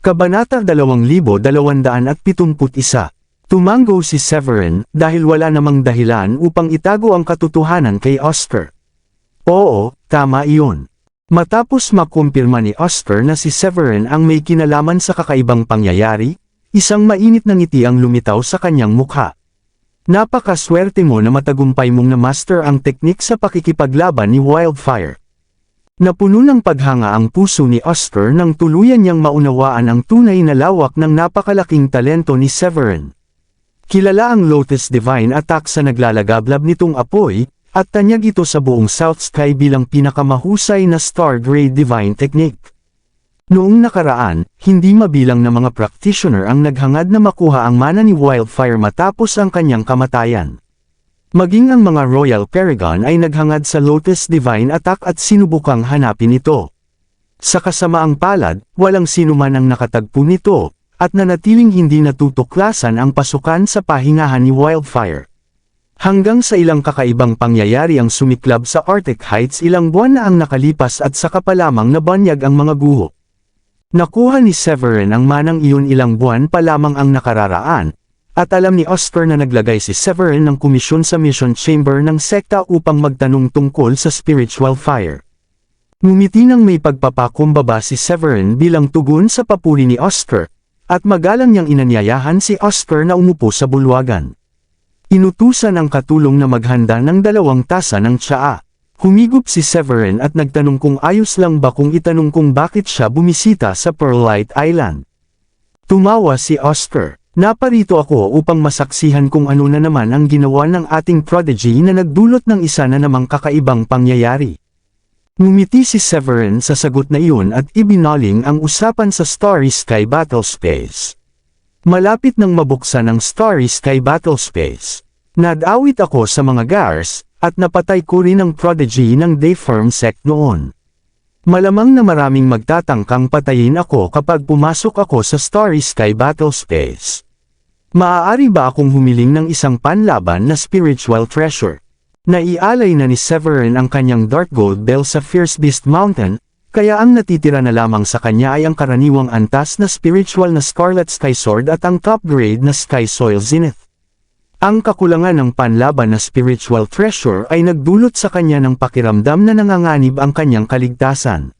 Kabanata 2271. Tumango si Severin, dahil wala namang dahilan upang itago ang katotohanan kay Oscar. Oo, tama iyon. Matapos makumpirma ni Oscar na si Severin ang may kinalaman sa kakaibang pangyayari, isang mainit na ngiti ang lumitaw sa kanyang mukha. Napakaswerte mo na matagumpay mong na-master ang teknik sa pakikipaglaban ni Wildfire. Napuno ng paghanga ang puso ni Oscar nang tuluyan niyang maunawaan ang tunay na lawak ng napakalaking talento ni Severin. Kilala ang Lotus Divine Attack sa naglalagablab nitong apoy, at tanyag ito sa buong South Sky bilang pinakamahusay na Star-Grade Divine Technique. Noong nakaraan, hindi mabilang na mga practitioner ang naghangad na makuha ang mana ni Wildfire matapos ang kanyang kamatayan. Maging ang mga Royal Paragon ay naghangad sa Lotus Divine Attack at sinubukang hanapin ito. Sa kasamaang palad, walang sinuman ang nakatagpo nito, at nanatiling hindi natutuklasan ang pasukan sa pahingahan ni Wildfire. Hanggang sa ilang kakaibang pangyayari ang sumiklab sa Arctic Heights, ilang buwan na ang nakalipas at saka pa lamang nabanyag ang mga guho. Nakuha ni Severin ang manang iyon ilang buwan pa lamang ang nakararaan, at alam ni Oscar na naglagay si Severin ng komisyon sa mission chamber ng sekta upang magtanong tungkol sa spiritual fire. Ngumiti nang may pagpapakumbaba si Severin bilang tugon sa papuri ni Oscar, at magalang niyang inanyayahan si Oscar na umupo sa bulwagan. Inutusan ang katulong na maghanda ng 2 tasa ng tsaa. Humigop si Severin at nagtanong kung ayos lang ba kung itanong kung bakit siya bumisita sa Pearlite Island. Tumawa si Oscar. Naparito ako upang masaksihan kung ano na naman ang ginawa ng ating prodigy na nagdulot ng isa na namang kakaibang pangyayari. Ngumiti si Severin sa sagot na iyon at ibinaling ang usapan sa Starry Sky Battlespace. Malapit nang mabuksan ang Starry Sky Battlespace. Nadawit ako sa mga Gars, at napatay ko rin ang prodigy ng Dayform sect noon. Malamang na maraming magtatangkang patayin ako kapag pumasok ako sa Starry Sky Battlespace. Maaari ba akong humiling ng isang panlaban na spiritual treasure? Naialay na ni Severin ang kanyang Dark Gold Bell sa Fierce Beast Mountain, kaya ang natitira na lamang sa kanya ay ang karaniwang antas na spiritual na Scarlet Sky Sword at ang top grade na Sky Soil Zenith. Ang kakulangan ng panlaban na spiritual treasure ay nagdulot sa kanya ng pakiramdam na nanganganib ang kanyang kaligtasan.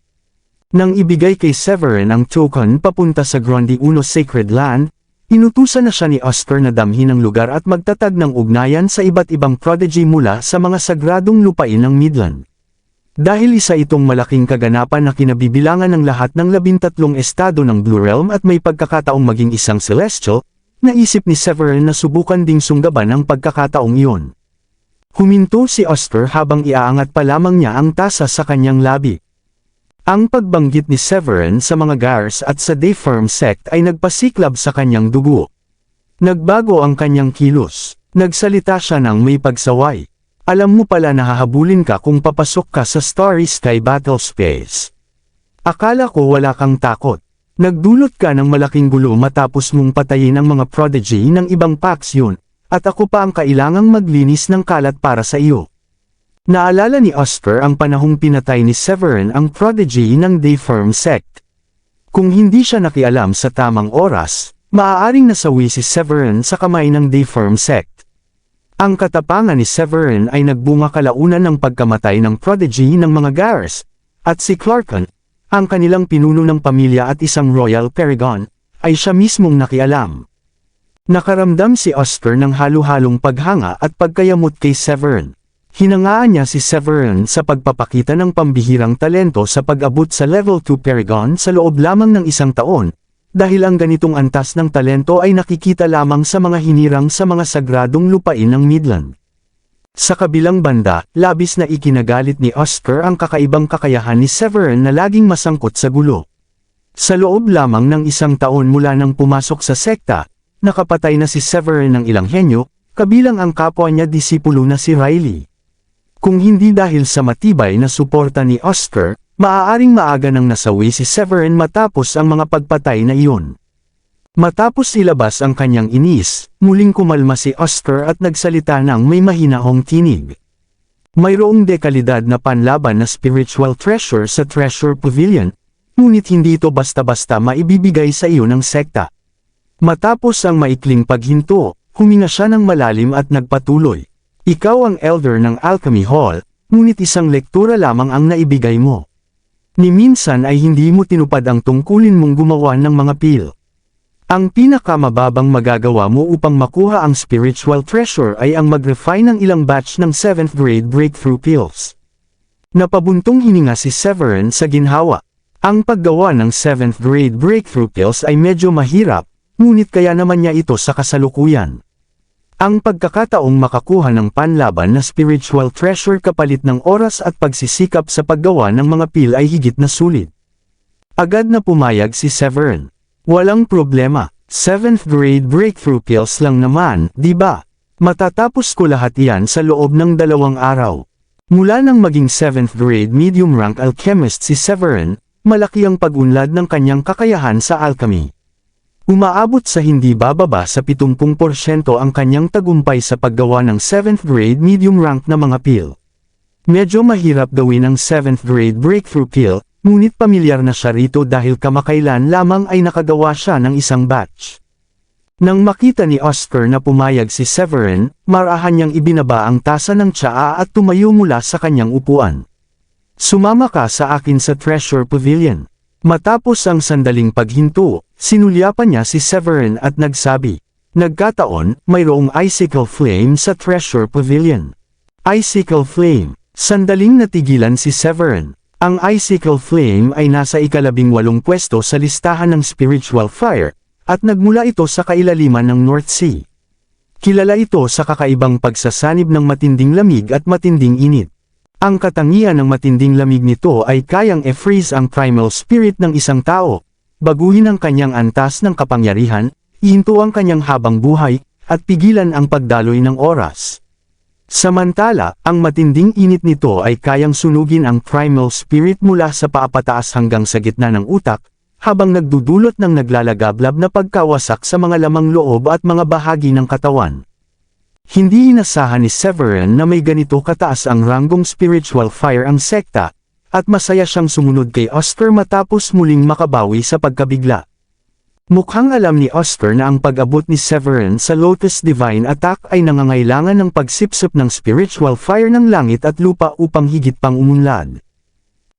Nang ibigay kay Severin ang token papunta sa Grundy Uno Sacred Land, inutusan na siya ni Oscar na damhin ang lugar at magtatag ng ugnayan sa iba't ibang prodigy mula sa mga sagradong lupain ng Midland. Dahil isa itong malaking kaganapan na kinabibilangan ng lahat ng 13 estado ng Blue Realm at may pagkakataong maging isang celestial, naisip ni Severin na subukan ding sunggaban ang pagkakataong iyon. Huminto si Oscar habang iaangat pa lamang niya ang tasa sa kanyang labi. Ang pagbanggit ni Severin sa mga Gars at sa Dayform sect ay nagpasiklab sa kanyang dugo. Nagbago ang kanyang kilos. Nagsalita siya ng may pagsaway. Alam mo pala na hahabulin ka kung papasok ka sa Starry Sky Battlespace. Akala ko wala kang takot. Nagdulot ka ng malaking gulo matapos mong patayin ang mga prodigy ng ibang faction, at ako pa ang kailangang maglinis ng kalat para sa iyo. Naalala ni Oscar ang panahong pinatay ni Severin ang prodigy ng Dayform sect. Kung hindi siya nakialam sa tamang oras, maaaring nasawi si Severin sa kamay ng Dayform sect. Ang katapangan ni Severin ay nagbunga kalaunan ng pagkamatay ng prodigy ng mga Gars, at si Clarkon, ang kanilang pinuno ng pamilya at isang Royal Paragon, ay siya mismong nakialam. Nakaramdam si Oscar ng halo-halong paghanga at pagkayamot kay Severin. Hinangaan niya si Severin sa pagpapakita ng pambihirang talento sa pag-abot sa level 2 Paragon sa loob lamang ng 1 taon, dahil ang ganitong antas ng talento ay nakikita lamang sa mga hinirang sa mga sagradong lupain ng Midland. Sa kabilang banda, labis na ikinagalit ni Oscar ang kakaibang kakayahan ni Severin na laging masangkot sa gulo. Sa loob lamang ng 1 taon mula nang pumasok sa sekta, nakapatay na si Severin ng ilang henyo, kabilang ang kapwa niya disipulo na si Riley. Kung hindi dahil sa matibay na suporta ni Oscar, maaaring maaga nang nasawi si Severin matapos ang mga pagpatay na iyon. Matapos ilabas ang kanyang inis, muling kumalma si Oscar at nagsalita ng may mahinahong tinig. Mayroong dekalidad na panlaban na spiritual treasure sa Treasure Pavilion, ngunit hindi ito basta-basta maibibigay sa iyo ng sekta. Matapos ang maikling paghinto, huminga siya ng malalim at nagpatuloy. Ikaw ang elder ng Alchemy Hall, ngunit isang lektura lamang ang naibigay mo. Ni minsan ay hindi mo tinupad ang tungkulin mong gumawa ng mga pil. Ang pinakamababang magagawa mo upang makuha ang spiritual treasure ay ang mag-refine ng ilang batch ng 7th grade breakthrough pills. Napabuntong hininga si Severin sa ginhawa. Ang paggawa ng 7th grade breakthrough pills ay medyo mahirap, ngunit kaya naman niya ito sa kasalukuyan. Ang pagkakataong makakuha ng panlaban na spiritual treasure kapalit ng oras at pagsisikap sa paggawa ng mga pil ay higit na sulit. Agad na pumayag si Severin. Walang problema, 7th grade breakthrough pills lang naman, di ba? Matatapos ko lahat iyan sa loob ng 2 araw. Mula nang maging 7th grade medium rank alchemist si Severin, malaki ang pag-unlad ng kanyang kakayahan sa alchemy. Umaabot sa hindi bababa sa 70% ang kanyang tagumpay sa paggawa ng 7th grade medium rank na mga pil. Medyo mahirap gawin ang 7th grade breakthrough pill, ngunit pamilyar na siya rito dahil kamakailan lamang ay nakagawa siya ng isang batch. Nang makita ni Oscar na pumayag si Severin, marahan niyang ibinaba ang tasa ng tsaa at tumayo mula sa kanyang upuan. Sumama ka sa akin sa Treasure Pavilion. Matapos ang sandaling paghinto, sinulyapan niya si Severin at nagsabi, "Nagkataon, mayroong icicle flame sa Treasure Pavilion." Icicle flame. Sandaling natigilan si Severin. Ang icicle flame ay nasa ika-18 pwesto sa listahan ng spiritual fire, at nagmula ito sa kailaliman ng North Sea. Kilala ito sa kakaibang pagsasanib ng matinding lamig at matinding init. Ang katangian ng matinding lamig nito ay kayang e-freeze ang primal spirit ng isang tao, baguhin ang kanyang antas ng kapangyarihan, ihinto ang kanyang habang buhay, at pigilan ang pagdaloy ng oras. Samantala, ang matinding init nito ay kayang sunugin ang primal spirit mula sa paapataas hanggang sa gitna ng utak, habang nagdudulot ng naglalagablab na pagkawasak sa mga lamang loob at mga bahagi ng katawan. Hindi inasahan ni Severin na may ganito kataas ang ranggong spiritual fire ang sekta, at masaya siyang sumunod kay Oscar matapos muling makabawi sa pagkabigla. Mukhang alam ni Oscar na ang pag-abot ni Severin sa Lotus Divine Attack ay nangangailangan ng pagsipsip ng spiritual fire ng langit at lupa upang higit pang umunlad.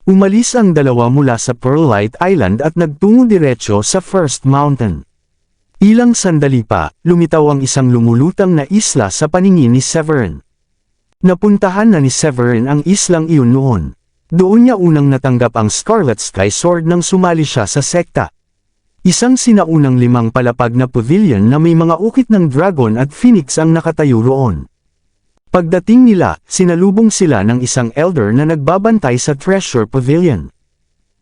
Umalis ang dalawa mula sa Pearlite Island at nagtungo diretsyo sa First Mountain. Ilang sandali pa, lumitaw ang isang lumulutang na isla sa paningin ni Severin. Napuntahan na ni Severin ang islang iyon noon. Doon niya unang natanggap ang Scarlet Sky Sword nang sumali siya sa sekta. Isang sinaunang 5 palapag na pavilion na may mga ukit ng dragon at phoenix ang nakatayo roon. Pagdating nila, sinalubong sila ng isang elder na nagbabantay sa Treasure Pavilion.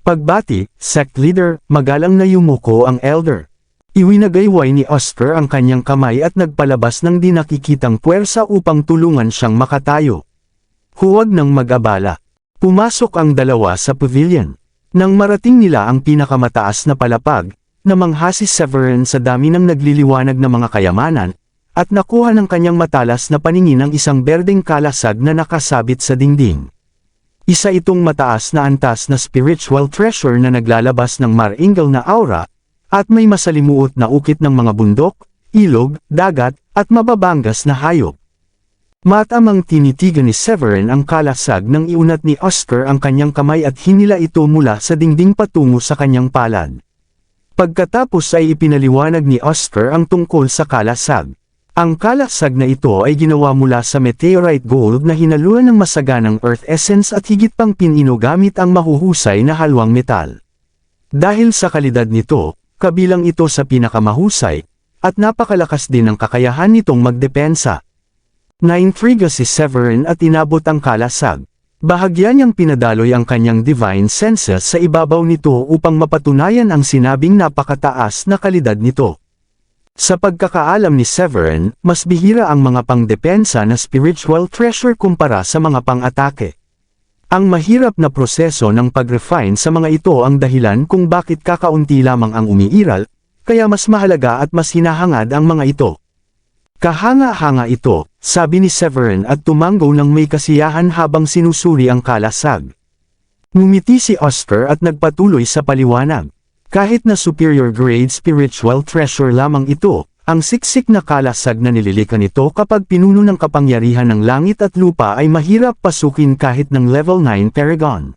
Pagbati, sect leader, magalang na yumuko ang elder. Iwinagayway ni Oscar ang kanyang kamay at nagpalabas ng di nakikitang puwersa upang tulungan siyang makatayo. Huwag nang mag-abala. Pumasok ang dalawa sa pavilion. Nang marating nila ang pinakamataas na palapag, namangha si Severin sa dami ng nagliliwanag na mga kayamanan, at nakuha ng kanyang matalas na paningin ang isang berdeng kalasag na nakasabit sa dingding. Isa itong mataas na antas na spiritual treasure na naglalabas ng maringal na aura, at may masalimuot na ukit ng mga bundok, ilog, dagat, at mababangas na hayop. Matamang tinitigan ni Severin ang kalasag nang iunat ni Oscar ang kanyang kamay at hinila ito mula sa dingding patungo sa kanyang palad. Pagkatapos ay ipinaliwanag ni Oscar ang tungkol sa kalasag. Ang kalasag na ito ay ginawa mula sa meteorite gold na hinaluan ng masaganang earth essence at higit pang pinino gamit ang mahuhusay na halwang metal. Dahil sa kalidad nito, kabilang ito sa pinakamahusay, at napakalakas din ang kakayahan nitong magdepensa. Naintriga si Severin at inabot ang kalasag. Bahagya niyang pinadaloy ang kanyang divine senses sa ibabaw nito upang mapatunayan ang sinabing napakataas na kalidad nito. Sa pagkakaalam ni Severin, mas bihira ang mga pangdepensa na spiritual treasure kumpara sa mga pang-atake. Ang mahirap na proseso ng pag-refine sa mga ito ang dahilan kung bakit kakaunti lamang ang umiiral, kaya mas mahalaga at mas hinahangad ang mga ito. Kahanga-hanga ito, sabi ni Severin at tumanggo ng may kasiyahan habang sinusuri ang kalasag. Ngumiti si Oscar at nagpatuloy sa paliwanag. Kahit na superior grade spiritual treasure lamang ito, ang siksik na kalasag na nililika nito kapag pinuno ng kapangyarihan ng langit at lupa ay mahirap pasukin kahit ng level 9 Paragon.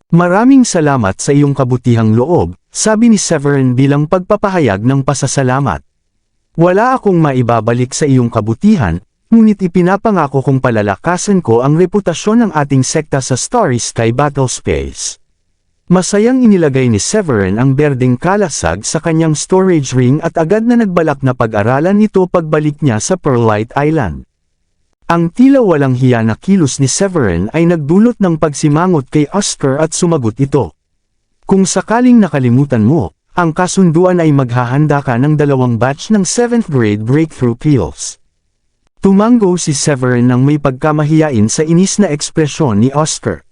Maraming salamat sa iyong kabutihang loob, sabi ni Severin bilang pagpapahayag ng pasasalamat. Wala akong maibabalik sa iyong kabutihan, ngunit ipinapangako kong palalakasan ko ang reputasyon ng ating sekta sa Starry Sky Battlespace. Masayang inilagay ni Severin ang berdeng kalasag sa kanyang storage ring at agad na nagbalak na pag-aralan ito pagbalik niya sa Pearlite Island. Ang tila walang hiya na kilos ni Severin ay nagdulot ng pagsimangot kay Oscar at sumagot ito. Kung sakaling nakalimutan mo, ang kasunduan ay maghahanda ka ng 2 batch ng 7th grade breakthrough pills. Tumango si Severin nang may pagkamahiyain sa inis na ekspresyon ni Oscar.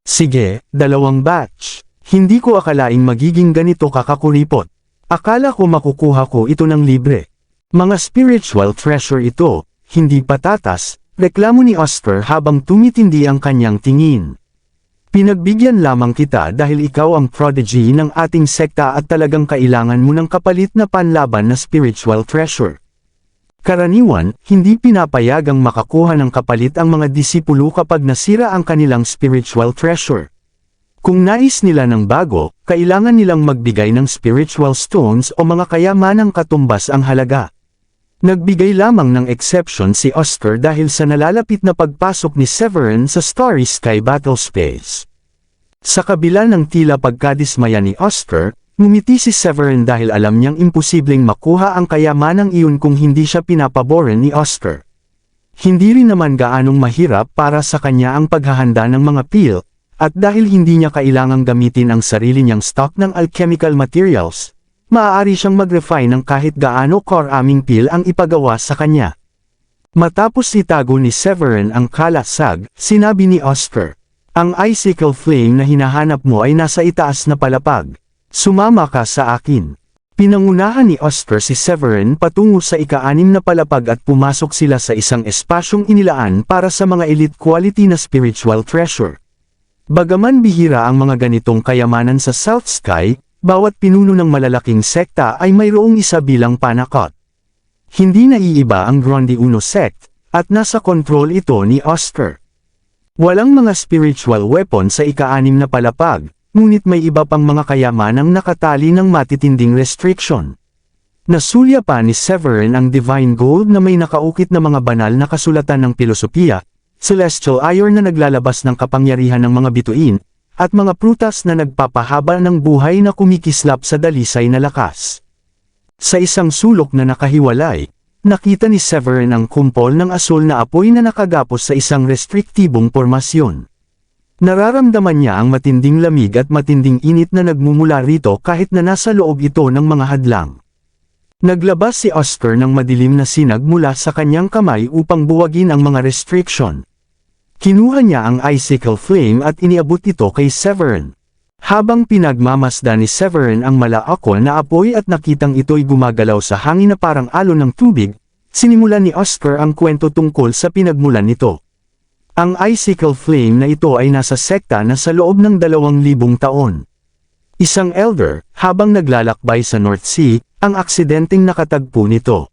Sige, 2 batch. Hindi ko akalaing magiging ganito kakakuripot. Akala ko makukuha ko ito ng libre. Mga spiritual treasure ito, hindi patatas, reklamo ni Oscar habang tumitindi ang kanyang tingin. Pinagbigyan lamang kita dahil ikaw ang prodigy ng ating sekta at talagang kailangan mo ng kapalit na panlaban na spiritual treasure. Karaniwan, hindi pinapayagang makakuha ng kapalit ang mga disipulo kapag nasira ang kanilang spiritual treasure. Kung nais nila ng bago, kailangan nilang magbigay ng spiritual stones o mga kayamanang katumbas ang halaga. Nagbigay lamang ng exception si Oscar dahil sa nalalapit na pagpasok ni Severin sa Starry Sky Battlespace. Sa kabila ng tila pagkadismaya ni Oscar, ngumiti si Severin dahil alam niyang imposibleng makuha ang kayamanang iyon kung hindi siya pinapaboran ni Oscar. Hindi rin naman gaanong mahirap para sa kanya ang paghahanda ng mga pill, at dahil hindi niya kailangang gamitin ang sarili niyang stock ng alchemical materials, maaari siyang mag-refine ng kahit gaano karaming pill ang ipagawa sa kanya. Matapos itago ni Severin ang kalasag, sinabi ni Oscar, ang icicle flame na hinahanap mo ay nasa itaas na palapag. Sumama ka sa akin. Pinangunahan ni Oscar si Severin patungo sa ika-6 na palapag at pumasok sila sa isang espasyong inilaan para sa mga elite quality na spiritual treasure. Bagaman bihira ang mga ganitong kayamanan sa South Sky, bawat pinuno ng malalaking sekta ay mayroong isa bilang panakot. Hindi naiiba ang Grande Uno sect, at nasa kontrol ito ni Oscar. Walang mga spiritual weapon sa ika-6 na palapag, ngunit may iba pang mga kayamanang nakatali ng matitinding restriction. Nasulya pa ni Severin ang Divine Gold na may nakaukit na mga banal na kasulatan ng filosofiya, Celestial Iron na naglalabas ng kapangyarihan ng mga bituin, at mga prutas na nagpapahaba ng buhay na kumikislap sa dalisay na lakas. Sa isang sulok na nakahiwalay, nakita ni Severin ang kumpol ng asul na apoy na nakagapos sa isang restriktibong pormasyon. Nararamdaman niya ang matinding lamig at matinding init na nagmumula rito kahit na nasa loob ito ng mga hadlang. Naglabas si Oscar ng madilim na sinag mula sa kanyang kamay upang buwagin ang mga restriction. Kinuha niya ang icicle flame at iniabot ito kay Severin. Habang pinagmamasdan ni Severin ang malaakol na apoy at nakitang ito'y gumagalaw sa hangin na parang alon ng tubig, sinimulan ni Oscar ang kwento tungkol sa pinagmulan nito. Ang icicle flame na ito ay nasa sekta na sa loob ng 2,000 taon. Isang elder, habang naglalakbay sa North Sea, ang aksidenteng nakatagpo nito.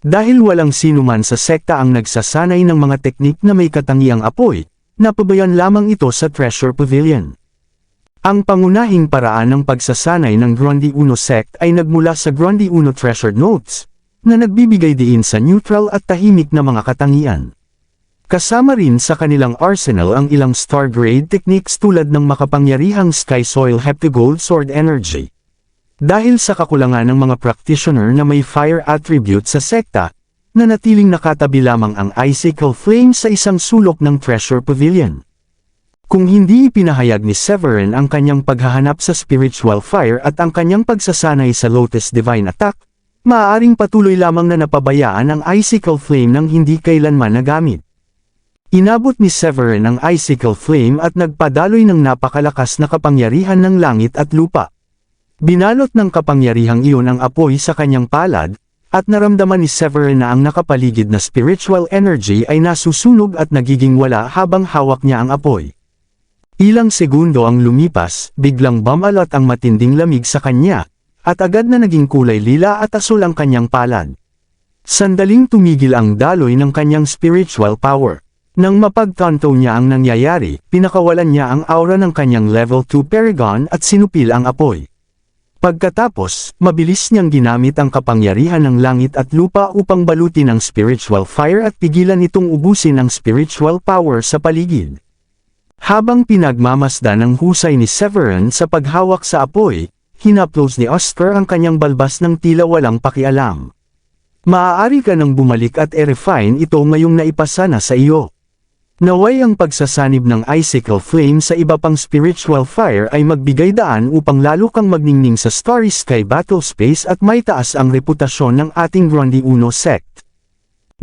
Dahil walang sinuman sa sekta ang nagsasanay ng mga teknik na may katangiang apoy, napabayan lamang ito sa Treasure Pavilion. Ang pangunahing paraan ng pagsasanay ng Grande Uno sect ay nagmula sa Grande Uno Treasure Notes, na nagbibigay diin sa neutral at tahimik na mga katangian. Kasama rin sa kanilang arsenal ang ilang star grade techniques tulad ng makapangyarihang Sky Soil Heptagold Sword Energy. Dahil sa kakulangan ng mga practitioner na may fire attribute sa sekta, nanatiling nakatabi lamang ang icicle flame sa isang sulok ng Treasure Pavilion. Kung hindi ipinahayag ni Severin ang kanyang paghahanap sa spiritual fire at ang kanyang pagsasanay sa Lotus Divine Attack, maaaring patuloy lamang na napabayaan ang icicle flame nang hindi kailanman nagamit. Inabot ni Severin ang icicle flame at nagpadaloy ng napakalakas na kapangyarihan ng langit at lupa. Binalot ng kapangyarihang iyon ang apoy sa kanyang palad, at naramdaman ni Severin na ang nakapaligid na spiritual energy ay nasusunog at nagiging wala habang hawak niya ang apoy. Ilang segundo ang lumipas, biglang bumalot ang matinding lamig sa kanya, at agad na naging kulay lila at asul ang kanyang palad. Sandaling tumigil ang daloy ng kanyang spiritual power. Nang mapagtanto niya ang nangyayari, pinakawalan niya ang aura ng kanyang level 2 Paragon at sinupil ang apoy. Pagkatapos, mabilis niyang ginamit ang kapangyarihan ng langit at lupa upang balutin ang spiritual fire at pigilan itong ubusin ang spiritual power sa paligid. Habang pinagmamasdan ng husay ni Severin sa paghawak sa apoy, hinaplos ni Oscar ang kanyang balbas ng tila walang pakialam. Maaari ka nang bumalik at i-refine ito ngayong naipasa na sa iyo. Naway ang pagsasanib ng icicle flame sa iba pang spiritual fire ay magbigay daan upang lalo kang magningning sa Starry Sky Battle Space at may taas ang reputasyon ng ating Ronde Uno sect.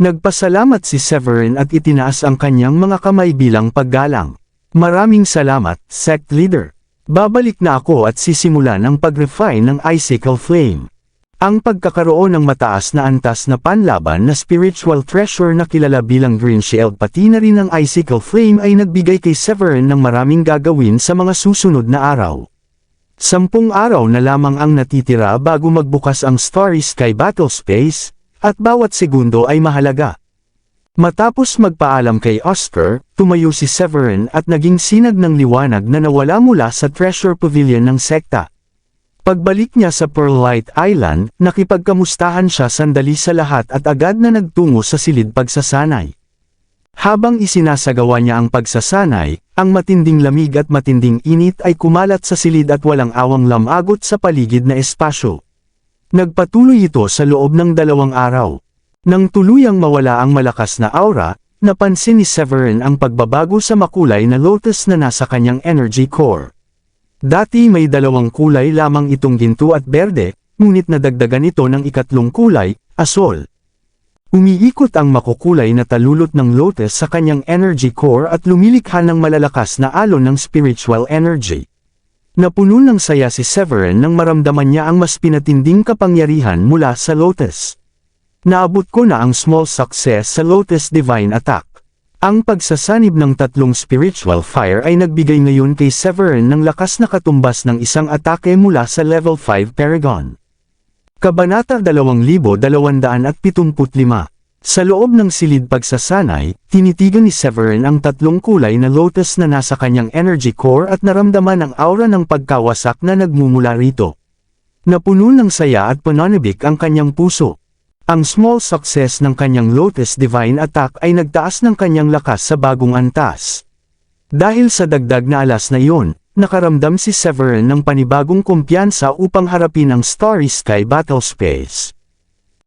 Nagpasalamat si Severin at itinaas ang kanyang mga kamay bilang paggalang. Maraming salamat, sect leader. Babalik na ako at sisimulan ang pag-refine ng icicle flame. Ang pagkakaroon ng mataas na antas na panlaban na spiritual treasure na kilala bilang Green Shield pati na rin ang icicle flame ay nagbigay kay Severin ng maraming gagawin sa mga susunod na araw. 10 araw na lamang ang natitira bago magbukas ang Starry Sky Battle Space, at bawat segundo ay mahalaga. Matapos magpaalam kay Oscar, tumayo si Severin at naging sinag ng liwanag na nawala mula sa Treasure Pavilion ng sekta. Pagbalik niya sa Pearlite Island, nakipagkamustahan siya sandali sa lahat at agad na nagtungo sa silid pagsasanay. Habang isinasagawa niya ang pagsasanay, ang matinding lamig at matinding init ay kumalat sa silid at walang awang lamagot sa paligid na espasyo. Nagpatuloy ito sa loob ng 2 araw. Nang tuluyang mawala ang malakas na aura, napansin ni Severin ang pagbabago sa makulay na lotus na nasa kanyang energy core. Dati may 2 kulay lamang itong ginto at berde, ngunit nadagdagan ito ng ikatlong kulay, asol. Umiikot ang makukulay na talulot ng lotus sa kanyang energy core at lumilikha ng malalakas na alon ng spiritual energy. Napuno ng saya si Severin nang maramdaman niya ang mas pinatinding kapangyarihan mula sa lotus. Naabot ko na ang small success sa Lotus Divine Attack. Ang pagsasanib ng 3 spiritual fire ay nagbigay ngayon kay Severin ng lakas na katumbas ng isang atake mula sa level 5 Paragon. Kabanata 2275. Sa loob ng silid pagsasanay, tinitigan ni Severin ang 3 kulay na lotus na nasa kanyang energy core at naramdaman ang aura ng pagkawasak na nagmumula rito. Napuno ng saya at pananabik ang kanyang puso. Ang small success ng kanyang Lotus Divine Attack ay nagtaas ng kanyang lakas sa bagong antas. Dahil sa dagdag na alas na iyon, nakaramdam si Severin ng panibagong kumpiyansa upang harapin ang Starry Sky Battle Space.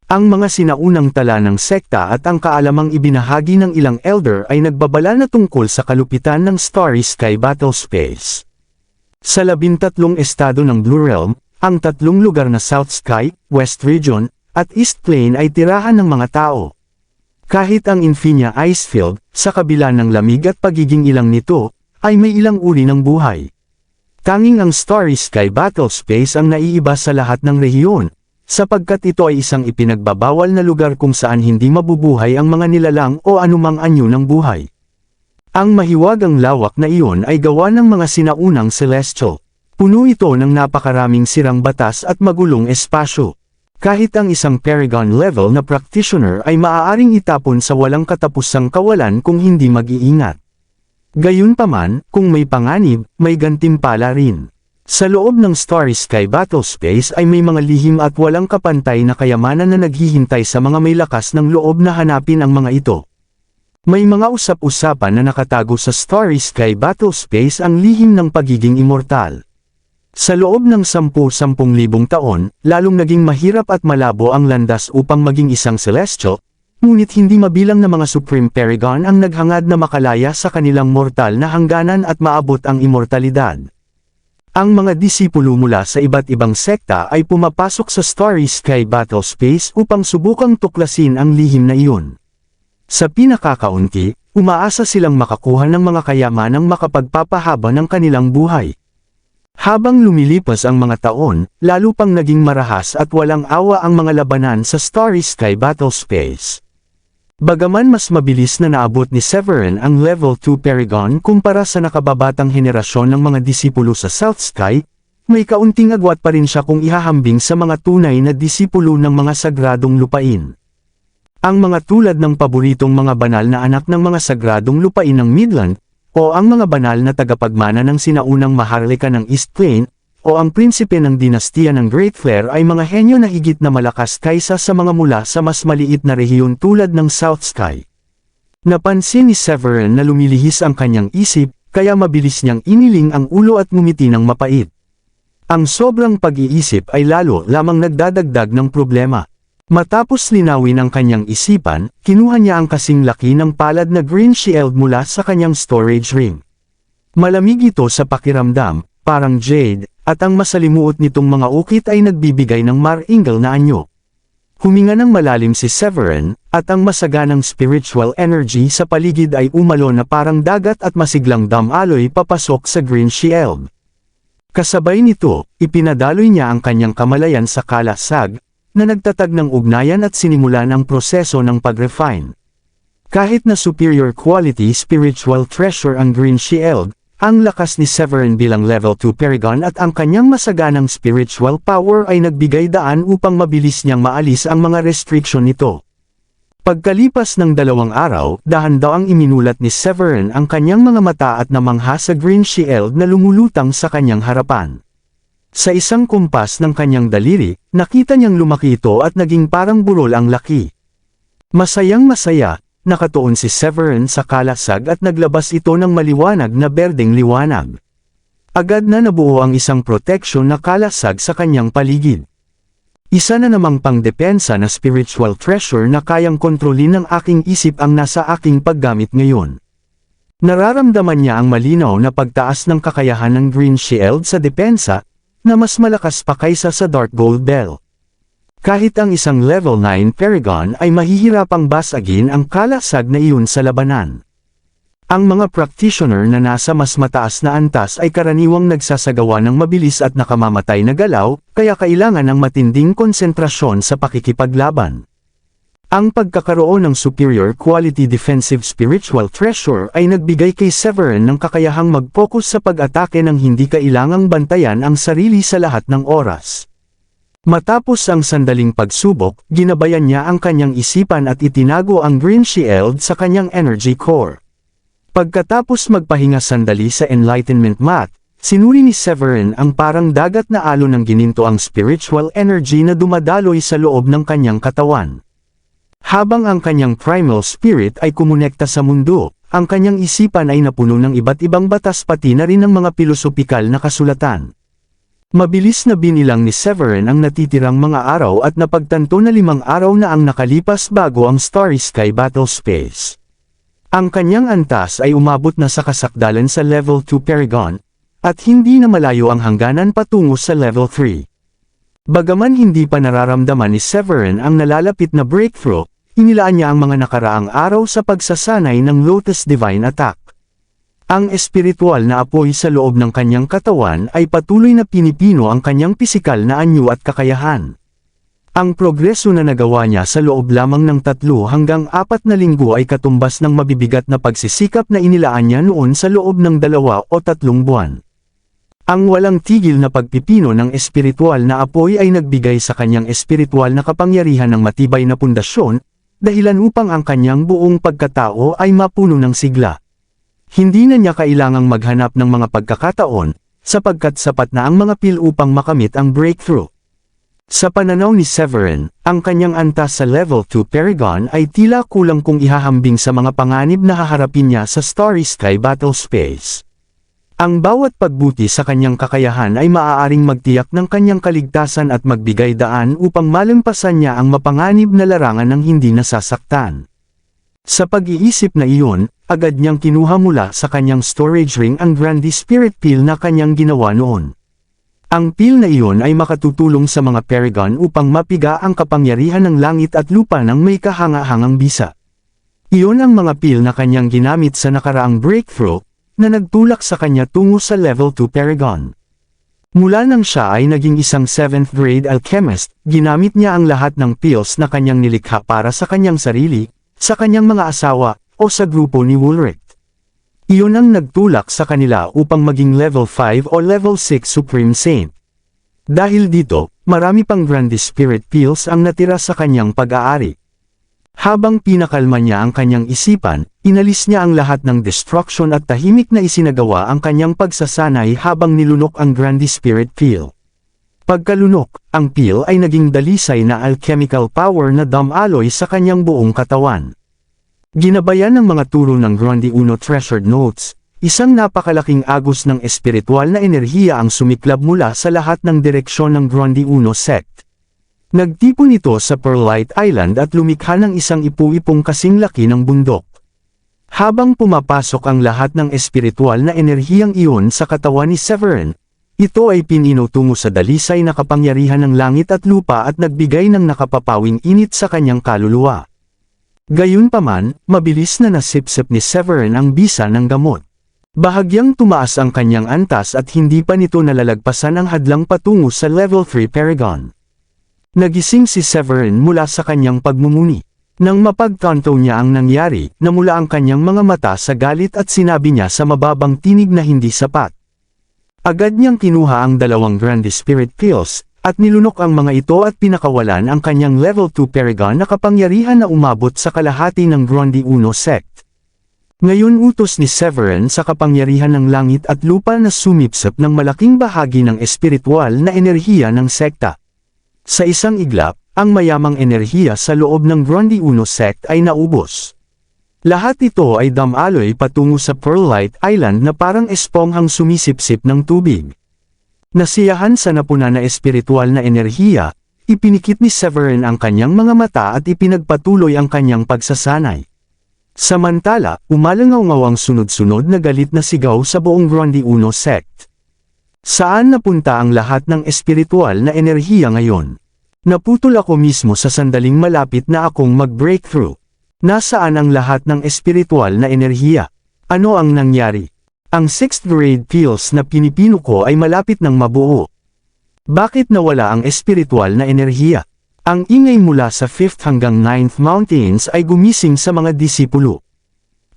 Ang mga sinaunang tala ng sekta at ang kaalamang ibinahagi ng ilang elder ay nagbabala na tungkol sa kalupitan ng Starry Sky Battle Space. Sa 13 estado ng Blue Realm, ang 3 lugar na South Sky, West Region, at East Plain ay tirahan ng mga tao. Kahit ang Infinia Icefield, sa kabila ng lamig at pagiging ilang nito, ay may ilang uri ng buhay. Tanging ang Starry Sky Battle Space ang naiiba sa lahat ng rehiyon, sapagkat ito ay isang ipinagbabawal na lugar kung saan hindi mabubuhay ang mga nilalang o anumang anyo ng buhay. Ang mahiwagang lawak na iyon ay gawa ng mga sinaunang celestial. Puno ito ng napakaraming sirang batas at magulong espasyo. Kahit ang isang Paragon level na practitioner ay maaaring itapon sa walang katapusang kawalan kung hindi mag-iingat. Gayunpaman, kung may panganib, may gantimpala rin. Sa loob ng Starry Sky Battle Space ay may mga lihim at walang kapantay na kayamanan na naghihintay sa mga may lakas ng loob na hanapin ang mga ito. May mga usap-usapan na nakatago sa Starry Sky Battle Space ang lihim ng pagiging immortal. Sa loob ng 10,000 taon, lalong naging mahirap at malabo ang landas upang maging isang celestial, ngunit hindi mabilang na mga Supreme Paragon ang naghangad na makalaya sa kanilang mortal na hangganan at maabot ang immortalidad. Ang mga disipulo mula sa iba't ibang sekta ay pumapasok sa Starry Sky Battle Space upang subukang tuklasin ang lihim na iyon. Sa pinakakaunti, umaasa silang makakuha ng mga kayamanang makapagpapahaba ng kanilang buhay. Habang lumilipas ang mga taon, lalo pang naging marahas at walang awa ang mga labanan sa Starry Sky Battle Space. Bagaman mas mabilis na naabot ni Severin ang level 2 Paragon kumpara sa nakababatang henerasyon ng mga disipulo sa South Sky, may kaunting agwat pa rin siya kung ihahambing sa mga tunay na disipulo ng mga sagradong lupain. Ang mga tulad ng paboritong mga banal na anak ng mga sagradong lupain ng Midland, o ang mga banal na tagapagmana ng sinaunang maharlika ng East Plain, o ang prinsipe ng dinastiya ng Great Flare ay mga henyo na higit na malakas kaysa sa mga mula sa mas maliit na rehiyon tulad ng South Sky. Napansin ni Severin na lumilihis ang kanyang isip, kaya mabilis niyang iniling ang ulo at ngumiti ng mapait. Ang sobrang pag-iisip ay lalo lamang nagdadagdag ng problema. Matapos linawin ang kanyang isipan, kinuha niya ang kasing laki ng palad na green shield mula sa kanyang storage ring. Malamig ito sa pakiramdam, parang jade, at ang masalimuot nitong mga ukit ay nagbibigay ng maringal na anyo. Huminga ng malalim si Severin, at ang masaganang spiritual energy sa paligid ay umalo na parang dagat at masiglang damaloy papasok sa green shield. Kasabay nito, ipinadaloy niya ang kanyang kamalayan sa kalasag, na nagtatag ng ugnayan at sinimulan ang proseso ng pag-refine. Kahit na superior quality spiritual treasure ang Green Shield, ang lakas ni Severin bilang level 2 Paragon at ang kanyang masaganang spiritual power ay nagbigay daan upang mabilis niyang maalis ang mga restriction nito. Pagkalipas ng 2 araw, dahan-daang iminulat ni Severin ang kanyang mga mata at namangha sa Green Shield na lumulutang sa kanyang harapan. Sa isang kumpas ng kanyang daliri, nakita niyang lumaki ito at naging parang burol ang laki. Masayang-masaya, nakatuon si Severin sa kalasag at naglabas ito ng maliwanag na berdeng liwanag. Agad na nabuo ang isang proteksyon na kalasag sa kanyang paligid. Isa na namang pangdepensa na spiritual treasure na kayang kontrolin ng aking isip ang nasa aking paggamit ngayon. Nararamdaman niya ang malinaw na pagtaas ng kakayahan ng Green Shield sa depensa, na mas malakas pa kaysa sa Dark Gold Bell. Kahit ang isang level 9 Paragon ay mahihirapang basagin ang kalasag na iyon sa labanan. Ang mga practitioner na nasa mas mataas na antas ay karaniwang nagsasagawa ng mabilis at nakamamatay na galaw, kaya kailangan ng matinding konsentrasyon sa pakikipaglaban. Ang pagkakaroon ng superior quality defensive spiritual treasure ay nagbigay kay Severin ng kakayahang mag-focus sa pag-atake ng hindi kailangang bantayan ang sarili sa lahat ng oras. Matapos ang sandaling pagsubok, ginabayan niya ang kanyang isipan at itinago ang Green Shield sa kanyang energy core. Pagkatapos magpahinga sandali sa enlightenment mat, sinuri ni Severin ang parang dagat na alon ng gininto ang spiritual energy na dumadaloy sa loob ng kanyang katawan. Habang ang kanyang primal spirit ay kumonekta sa mundo, ang kanyang isipan ay napuno ng iba't ibang batas pati na rin ng mga pilosopikal na kasulatan. Mabilis na binilang ni Severin ang natitirang mga araw at napagtanto na 5 araw na ang nakalipas bago ang Starry Sky Battle Space. Ang kanyang antas ay umabot na sa kasakdalan sa level 2 Paragon, at hindi na malayo ang hangganan patungo sa level 3. Bagaman hindi pa nararamdaman ni Severin ang nalalapit na breakthrough, inilaan niya ang mga nakaraang araw sa pagsasanay ng Lotus Divine Attack. Ang espiritual na apoy sa loob ng kanyang katawan ay patuloy na pinipino ang kanyang pisikal na anyo at kakayahan. Ang progreso na nagawa niya sa loob lamang ng 3 hanggang 4 na linggo ay katumbas ng mabibigat na pagsisikap na inilaan niya noon sa loob ng 2 o 3 buwan. Ang walang tigil na pagpipino ng espiritual na apoy ay nagbigay sa kanyang espiritual na kapangyarihan ng matibay na pundasyon, dahilan upang ang kanyang buong pagkatao ay mapuno ng sigla. Hindi na niya kailangang maghanap ng mga pagkakataon, sapagkat sapat na ang mga pil upang makamit ang breakthrough. Sa pananaw ni Severin, ang kanyang antas sa level 2 Paragon ay tila kulang kung ihahambing sa mga panganib na haharapin niya sa Starry Sky Battle Space. Ang bawat pagbuti sa kanyang kakayahan ay maaaring magtiyak ng kanyang kaligtasan at magbigay daan upang malampasan niya ang mapanganib na larangan ng hindi nasasaktan. Sa pag-iisip na iyon, agad niyang kinuha mula sa kanyang storage ring ang Grandi Spirit Pill na kanyang ginawa noon. Ang pill na iyon ay makatutulong sa mga Paragon upang mapiga ang kapangyarihan ng langit at lupa ng may kahanga-hangang bisa. Iyon ang mga pill na kanyang ginamit sa nakaraang breakthrough, na nagtulak sa kanya tungo sa level 2 Paragon. Mula nang siya ay naging isang 7th grade alchemist, ginamit niya ang lahat ng pills na kanyang nilikha para sa kanyang sarili, sa kanyang mga asawa, o sa grupo ni Woolrich. Iyon ang nagtulak sa kanila upang maging level 5 o level 6 Supreme Saint. Dahil dito, marami pang Grande Spirit Pills ang natira sa kanyang pag-aari. Habang pinakalma niya ang kanyang isipan, inalis niya ang lahat ng destruction at tahimik na isinagawa ang kanyang pagsasanay habang nilunok ang Grande Spirit Pill. Pagkalunok, ang pill ay naging dalisay na alchemical power na damaloy sa kanyang buong katawan. Ginabayan ng mga turo ng Grande Uno Treasured Notes, isang napakalaking agos ng espiritual na enerhiya ang sumiklab mula sa lahat ng direksyon ng Grande Uno Sect. Nagtipon ito sa Pearlite Island at lumikha ng isang ipu-ipong kasing laki ng bundok. Habang pumapasok ang lahat ng espiritual na enerhiyang iyon sa katawan ni Severin, ito ay pininutungo sa dalisay na kapangyarihan ng langit at lupa at nagbigay ng nakapapawing init sa kanyang kaluluwa. Gayunpaman, mabilis na nasipsip ni Severin ang bisa ng gamot. Bahagyang tumaas ang kanyang antas at hindi pa nito nalalagpasan ang hadlang patungo sa level 3 Paragon. Nagising si Severin mula sa kanyang pagmumuni. Nang mapagtanto niya ang nangyari, namula ang kanyang mga mata sa galit at sinabi niya sa mababang tinig na hindi sapat. Agad niyang kinuha ang dalawang Grande Spirit Pills, at nilunok ang mga ito at pinakawalan ang kanyang level 2 Paragon na kapangyarihan na umabot sa kalahati ng Grande Uno Sect. Ngayon utos ni Severin sa kapangyarihan ng langit at lupa na sumipsip ng malaking bahagi ng espiritual na enerhiya ng sekta. Sa isang iglap, ang mayamang enerhiya sa loob ng Grande Uno Sect ay naubos. Lahat ito ay damaloy patungo sa Pearlite Island na parang esponghang sumisipsip ng tubig. Nasiyahan sa napuna na espiritual na enerhiya, ipinikit ni Severin ang kanyang mga mata at ipinagpatuloy ang kanyang pagsasanay. Samantala, umalangaw-ngaw ang sunod-sunod na galit na sigaw sa buong Grande Uno Sect. Saan napunta ang lahat ng espiritual na enerhiya ngayon? Naputol ako mismo sa sandaling malapit na akong mag-breakthrough. Nasaan ang lahat ng espiritual na enerhiya? Ano ang nangyari? Ang 6th grade pills na pinipino ko ay malapit ng mabuo. Bakit nawala ang espiritual na enerhiya? Ang ingay mula sa 5th hanggang 9th mountains ay gumising sa mga disipulo.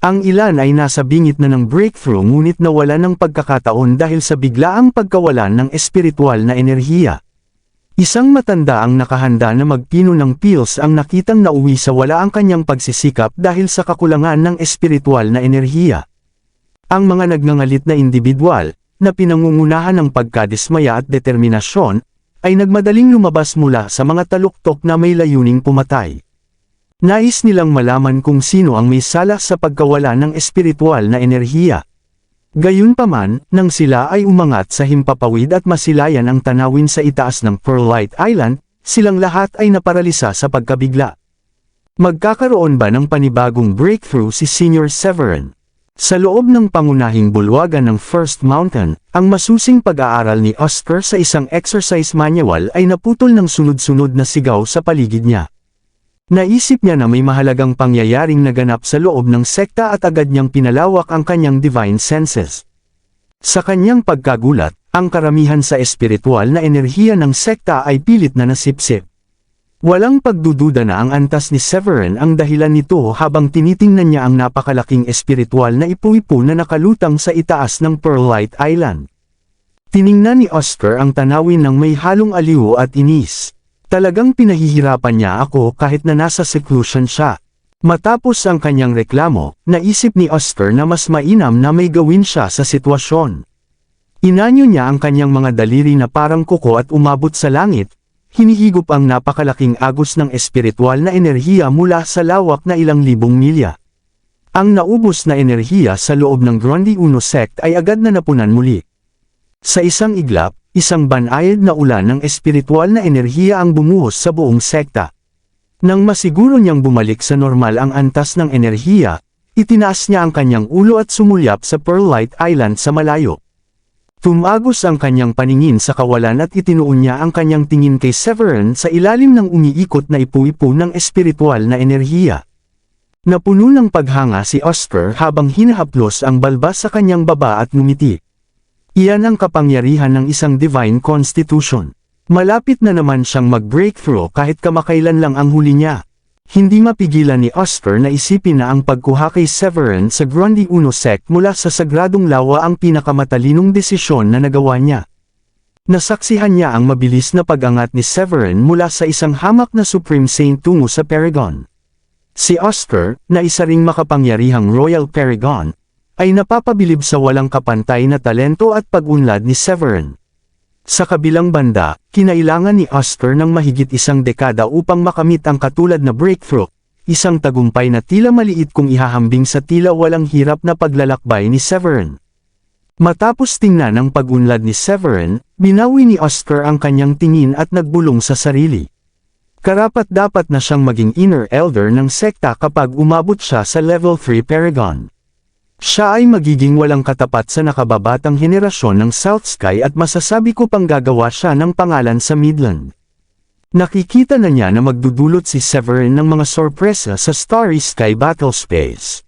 Ang ilan ay nasa bingit na ng breakthrough ngunit nawala ng pagkakataon dahil sa biglaang pagkawalan ng espiritual na enerhiya. Isang matanda ang nakahanda na magpino ng pills ang nakitang nauwi sa wala ang kanyang pagsisikap dahil sa kakulangan ng espiritual na enerhiya. Ang mga nagngangalit na individual, na pinangungunahan ng pagkadismaya at determinasyon, ay nagmadaling lumabas mula sa mga taluktok na may layuning pumatay. Nais nilang malaman kung sino ang may sala sa pagkawala ng espiritual na enerhiya. Gayunpaman, nang sila ay umangat sa himpapawid at masilayan ang tanawin sa itaas ng Pearlite Island, silang lahat ay naparalisa sa pagkabigla. Magkakaroon ba ng panibagong breakthrough si Senior Severin? Sa loob ng pangunahing bulwagan ng First Mountain, ang masusing pag-aaral ni Oscar sa isang exercise manual ay naputol ng sunod-sunod na sigaw sa paligid niya. Naisip niya na may mahalagang pangyayaring naganap sa loob ng sekta at agad niyang pinalawak ang kanyang divine senses. Sa kanyang pagkagulat, ang karamihan sa espiritual na enerhiya ng sekta ay pilit na nasipsip. Walang pagdududa na ang antas ni Severin ang dahilan nito habang tinitingnan niya ang napakalaking espiritual na ipu-ipu na nakalutang sa itaas ng Pearlite Island. Tiningnan ni Oscar ang tanawin ng may halong aliw at inis. Talagang pinahihirapan niya ako kahit na nasa seclusion siya. Matapos ang kanyang reklamo, naisip ni Oscar na mas mainam na may gawin siya sa sitwasyon. Inanyo niya ang kanyang mga daliri na parang kuko at umabot sa langit, hinihigop ang napakalaking agos ng espiritual na enerhiya mula sa lawak na ilang libong milya. Ang naubos na enerhiya sa loob ng Grande Uno Sect ay agad na napunan muli. Sa isang iglap, isang banayad na ulan ng espiritual na enerhiya ang bumuhos sa buong sekta. Nang masiguro niyang bumalik sa normal ang antas ng enerhiya, itinaas niya ang kanyang ulo at sumulyap sa Pearlite Island sa malayo. Tumagos ang kanyang paningin sa kawalan at itinuon niya ang kanyang tingin kay Severin sa ilalim ng umiikot na ipu-ipu ng espiritual na enerhiya. Napuno ng paghanga si Oscar habang hinahaplos ang balbas sa kanyang baba at ngumiti. Iyan ang kapangyarihan ng isang divine constitution. Malapit na naman siyang mag-breakthrough kahit kamakailan lang ang huli niya. Hindi mapigilan ni Oscar na isipin na ang pagkuha kay Severin sa Grundy Uno sect mula sa Sagradong Lawa ang pinakamatalinong desisyon na nagawa niya. Nasaksihan niya ang mabilis na pag-angat ni Severin mula sa isang hamak na Supreme Saint tungo sa Paragon. Si Oscar, na isa ring makapangyarihang Royal Paragon, ay napapabilib sa walang kapantay na talento at pag-unlad ni Severin. Sa kabilang banda, kinailangan ni Oscar ng mahigit isang dekada upang makamit ang katulad na breakthrough, isang tagumpay na tila maliit kung ihahambing sa tila walang hirap na paglalakbay ni Severin. Matapos tingnan ang pag-unlad ni Severin, binawi ni Oscar ang kanyang tingin at nagbulong sa sarili. Karapat-dapat na siyang maging inner elder ng sekta kapag umabot siya sa level 3 Paragon. Siya ay magiging walang katapat sa nakababatang henerasyon ng South Sky at masasabi ko pang gagawa siya ng pangalan sa Midland. Nakikita na niya na magdudulot si Severin ng mga sorpresa sa Starry Sky Battle Space.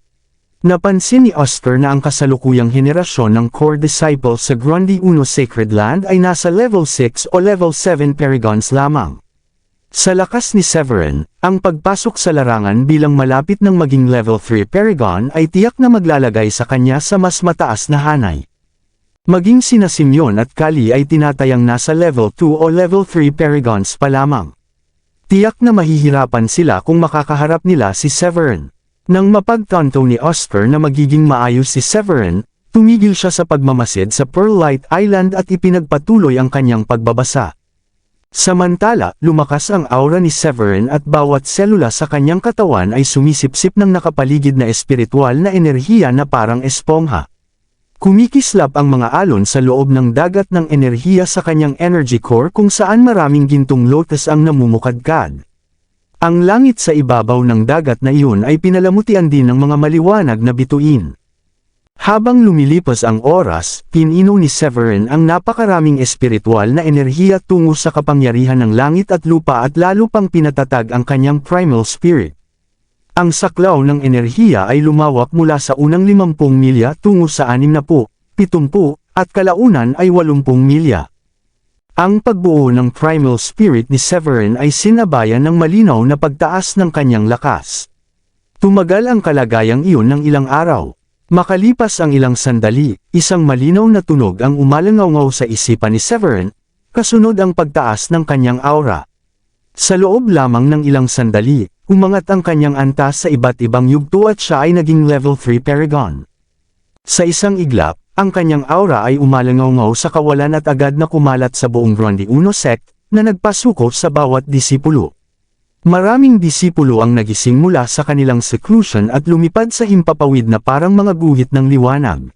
Napansin ni Oscar na ang kasalukuyang henerasyon ng core disciples sa Grundy Uno Sacred Land ay nasa level 6 o level 7 Paragons lamang. Sa lakas ni Severin, ang pagpasok sa larangan bilang malapit ng maging level 3 Paragon ay tiyak na maglalagay sa kanya sa mas mataas na hanay. Maging sina Simeon at Kali ay tinatayang nasa level 2 o level 3 Paragons pa lamang. Tiyak na mahihirapan sila kung makakaharap nila si Severin. Nang mapagtanto ni Oscar na magiging maayos si Severin, tumigil siya sa pagmamasid sa Pearlite Island at ipinagpatuloy ang kanyang pagbabasa. Samantala, lumakas ang aura ni Severin at bawat selula sa kanyang katawan ay sumisipsip ng nakapaligid na espiritual na enerhiya na parang espongha. Kumikislap ang mga alon sa loob ng dagat ng enerhiya sa kanyang energy core kung saan maraming gintong lotus ang namumukadkad. Ang langit sa ibabaw ng dagat na iyon ay pinalamutian din ng mga maliwanag na bituin. Habang lumilipas ang oras, pinino ni Severin ang napakaraming espiritual na enerhiya tungo sa kapangyarihan ng langit at lupa at lalo pang pinatatag ang kanyang primal spirit. Ang saklaw ng enerhiya ay lumawak mula sa unang 50 milya tungo sa 60, 70, at kalaunan ay 80 milya. Ang pagbuo ng primal spirit ni Severin ay sinabayan ng malinaw na pagtaas ng kanyang lakas. Tumagal ang kalagayang iyon ng ilang araw. Makalipas ang ilang sandali, isang malinaw na tunog ang umalangaw sa isipan ni Severin, kasunod ang pagtaas ng kanyang aura. Sa loob lamang ng ilang sandali, umangat ang kanyang antas sa iba't ibang yugto at siya ay naging level 3 Paragon. Sa isang iglap, ang kanyang aura ay umalangaw sa kawalan at agad na kumalat sa buong Grundy Uno sect, na nagpasuko sa bawat disipulo. Maraming disipulo ang nagising mula sa kanilang seclusion at lumipad sa himpapawid na parang mga guhit ng liwanag.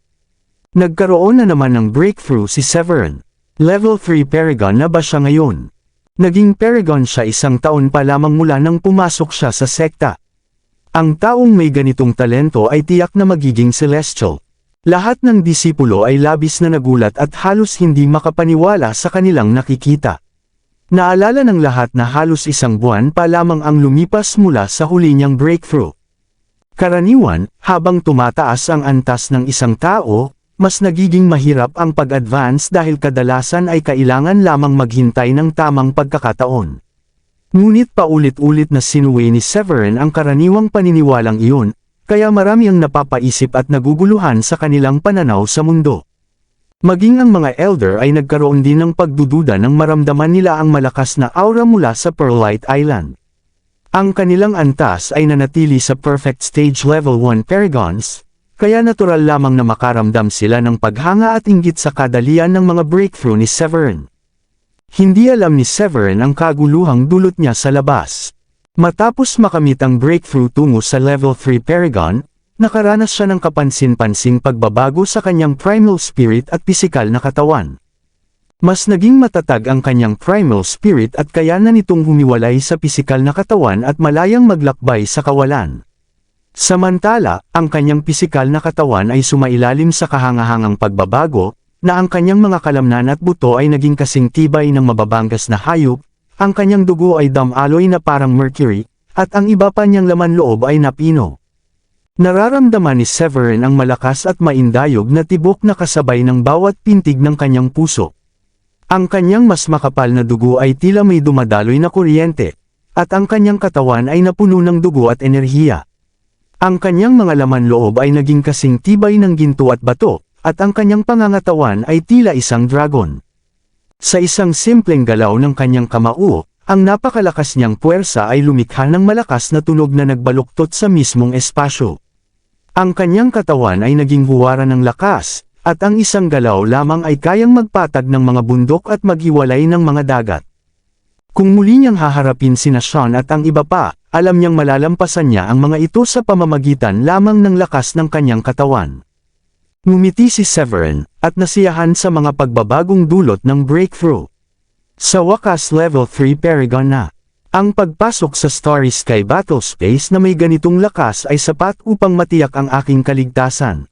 Nagkaroon na naman ng breakthrough si Severin. Level 3 Paragon na ba siya ngayon? Naging Paragon siya 1 taon pa lamang mula nang pumasok siya sa sekta. Ang taong may ganitong talento ay tiyak na magiging celestial. Lahat ng disipulo ay labis na nagulat at halos hindi makapaniwala sa kanilang nakikita. Naalala ng lahat na halos 1 buwan pa lamang ang lumipas mula sa huli niyang breakthrough. Karaniwan, habang tumataas ang antas ng isang tao, mas nagiging mahirap ang pag-advance dahil kadalasan ay kailangan lamang maghintay ng tamang pagkakataon. Ngunit paulit-ulit na sinuway ni Severin ang karaniwang paniniwalang iyon, kaya marami ang napapaisip at naguguluhan sa kanilang pananaw sa mundo. Maging ang mga elder ay nagkaroon din ng pagdududa nang maramdaman nila ang malakas na aura mula sa Pearlite Island. Ang kanilang antas ay nanatili sa perfect stage level 1 Paragons, kaya natural lamang na makaramdam sila ng paghanga at inggit sa kadalian ng mga breakthrough ni Severin. Hindi alam ni Severin ang kaguluhang dulot niya sa labas. Matapos makamit ang breakthrough tungo sa level 3 Paragon, nakaranas siya ng kapansin-pansing pagbabago sa kanyang primal spirit at pisikal na katawan. Mas naging matatag ang kanyang primal spirit at kaya na nitong humiwalay sa pisikal na katawan at malayang maglakbay sa kawalan. Samantala, ang kanyang pisikal na katawan ay sumailalim sa kahangahangang pagbabago, na ang kanyang mga kalamnan at buto ay naging kasing tibay ng mababanggas na hayop, ang kanyang dugo ay damaloy na parang mercury, at ang iba pa niyang laman loob ay napino. Nararamdaman ni Severin ang malakas at maindayog na tibok na kasabay ng bawat pintig ng kanyang puso. Ang kanyang mas makapal na dugo ay tila may dumadaloy na kuryente, at ang kanyang katawan ay napuno ng dugo at enerhiya. Ang kanyang mga laman loob ay naging kasing tibay ng ginto at bato, at ang kanyang pangangatawan ay tila isang dragon. Sa isang simpleng galaw ng kanyang kamao, ang napakalakas niyang puwersa ay lumikha ng malakas na tunog na nagbaluktot sa mismong espasyo. Ang kanyang katawan ay naging huwaran ng lakas, at ang isang galaw lamang ay kayang magpatag ng mga bundok at maghiwalay ng mga dagat. Kung muli niyang haharapin sina Sean at ang iba pa, alam niyang malalampasan niya ang mga ito sa pamamagitan lamang ng lakas ng kanyang katawan. Ngumiti si Severin, at nasiyahan sa mga pagbabagong dulot ng breakthrough. Sa wakas level 3 Paragon na. Ang pagpasok sa Starry Sky Battle Space na may ganitong lakas ay sapat upang matiyak ang aking kaligtasan.